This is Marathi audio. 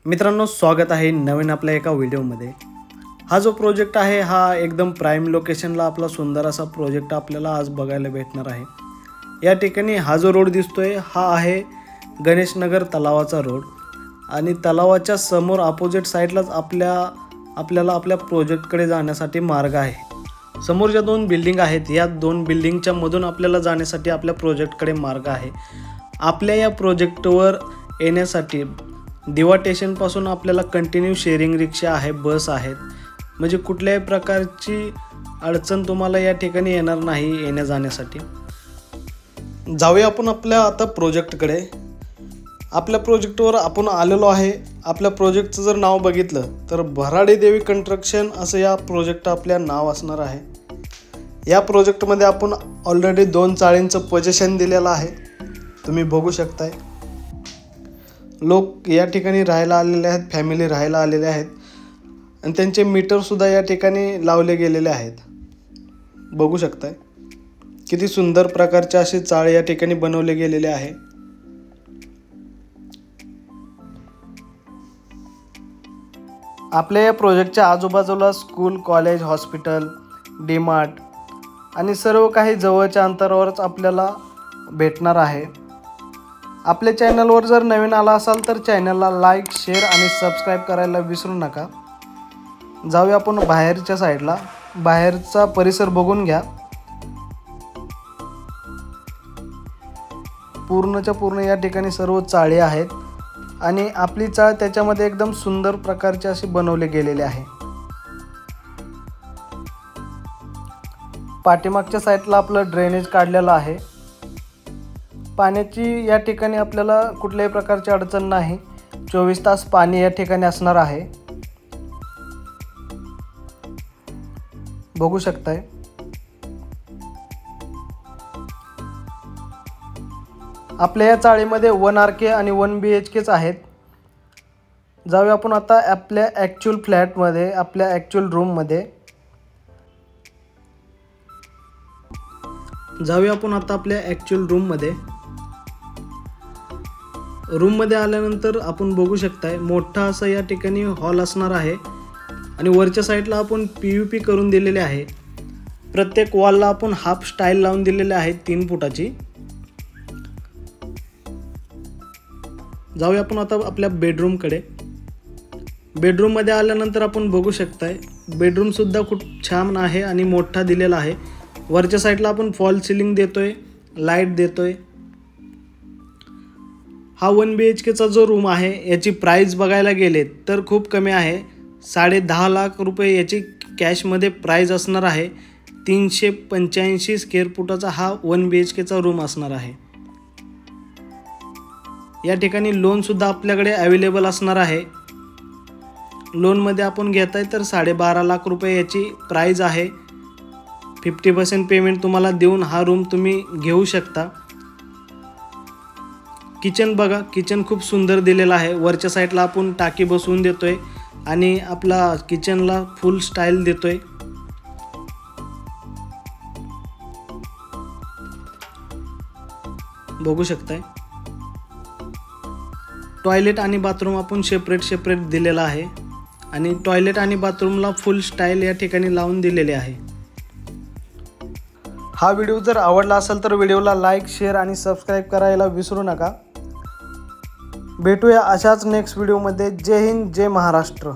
मित्रांनो, स्वागत आहे नवीन आपल्या एका व्हिडिओमध्ये। हा जो प्रोजेक्ट आहे हा एकदम प्राइम लोकेशनला आपला सुंदर असा प्रोजेक्ट आपल्याला आज बघायला भेटणार आहे। या ठिकाणी हा जो रोड दिसतोय हा आहे गणेशनगर तलावाचा रोड आणि तलावाच्या समोर अपोजिट साइडलाच आपल्याला आपल्या प्रोजेक्टकडे जाण्यासाठी मार्ग आहे। समोर ज्या दोन बिल्डिंग आहेत या दोन बिल्डिंगच्या मधून आपल्याला जाण्यासाठी आपल्या प्रोजेक्टकडे मार्ग आहे। आपल्या या प्रोजेक्टवर येण्यासाठी दिवा स्टेशनपासून आपल्याला कंटिन्यू शेअरिंग रिक्षा आहे, बस आहेत, म्हणजे कुठल्याही प्रकारची अडचण तुम्हाला या ठिकाणी येणार नाही येण्या जाण्यासाठी। जाऊया आपण आपल्या आता प्रोजेक्टकडे। आपल्या प्रोजेक्टवर आपण आलेलो आहे। आपल्या प्रोजेक्टचं जर नाव बघितलं तर भराडी देवी कंस्ट्रक्शन असं या प्रोजेक्ट आपल्या नाव असणार आहे। या प्रोजेक्टमध्ये आपण ऑलरेडी 2 चाळींचं पोझिशन दिलेलं आहे, तुम्ही बघू शकताय। लोक या ठिकाणी राहायला आलेले आहेत, फॅमिली राहायला आलेले आहेत आणि त्यांचे मीटर सुद्धा या ठिकाणी लावले गेलेले आहेत, बघू शकताय। किती सुंदर प्रकारचे असे चाळे या ठिकाणी बनवले गेलेले आहे। आपल्या या प्रोजेक्टच्या आजूबाजूला स्कूल, कॉलेज, हॉस्पिटल, डीमार्ट आणि सर्व काही जवळच्या अंतरावरच आपल्याला भेटणार आहे। आपल्या चॅनलवर जर नवीन आला असाल तर चॅनलला लाईक, शेअर आणि सबस्क्राईब करायला विसरू नका। जाऊया आपण बाहेरच्या साईडला, बाहेरचा परिसर बघून घ्या। पूर्णच्या पूर्ण या ठिकाणी सर्व चाळे आहेत आणि आपली चाळ त्याच्यामध्ये एकदम सुंदर प्रकारचे असे बनवले गेलेले आहे। पाठीमागच्या साईडला आपलं ड्रेनेज काढलेलं आहे। पाण्याची या ठिकाणी आपल्याला कुठल्याही प्रकारची अडचण नाही, 24 तास पाणी या ठिकाणी असणार आहे, बघू शकताय। आपल्या या चाळीमध्ये 1 RK आणि 1 BHKच आहेत। जाऊया आपण आता आपल्या ॲक्च्युअल फ्लॅटमध्ये, आपल्या ॲक्च्युअल रूममध्ये जाऊया आपण आता आपल्या ॲक्च्युअल रूममध्ये आल्यानंतर आपण बघू शकताय मोठा असा या ठिकाणी हॉल असणार आहे आणि वरच्या साईडला आपण PVP करून दिलेले आहे। प्रत्येक वॉलला आपण हाफ स्टाईल लावून दिलेले आहे 3 फुटाची। जाऊया आपण आता आपल्या बेडरूमकडे। बेडरूममध्ये आल्यानंतर आपण बघू शकताय बेडरूम सुद्धा खूप छान आहे आणि मोठा दिलेला आहे। वरच्या साईडला आपण फॉल सिलिंग देतोय, लाईट देतोय। हा 1 BHKचा जो रूम आहे याची प्राइस बघायला गेले तर खूप कमी आहे, 10.5 लाख रुपये याची कॅशमध्ये प्राइस असणार आहे। 385 स्क्वेअर फुटाचा हा 1 BHKचा रूम असणार आहे। या ठिकाणी लोन सुद्धा आपल्याकडे अवेलेबल असणार आहे। लोनमध्ये आपण घेताय तर 12.5 लाख रुपये याची प्राइस आहे। 50% पेमेंट तुम्हाला देऊन हा रूम तुम्ही घेऊ शकता। किचन बघा, किचन खूप सुंदर दिलेला आहे। वरच्या साईडला आपण टाकी बसवून देतोय आणि आपला किचनला फुल स्टाईल देतोय, बघू शकताय। टॉयलेट आणि बाथरूम आपण सेपरेट दिलेला आहे आणि टॉयलेट आणि बाथरूमला फुल स्टाईल या ठिकाणी लावून दिलेले आहे। हा व्हिडिओ जर आवडला असेल तर व्हिडिओला लाईक, शेअर आणि सबस्क्राईब करायला विसरू नका। भेटूया अशाच नेक्स्ट व्हिडिओमध्ये। जय हिंद, जय महाराष्ट्र।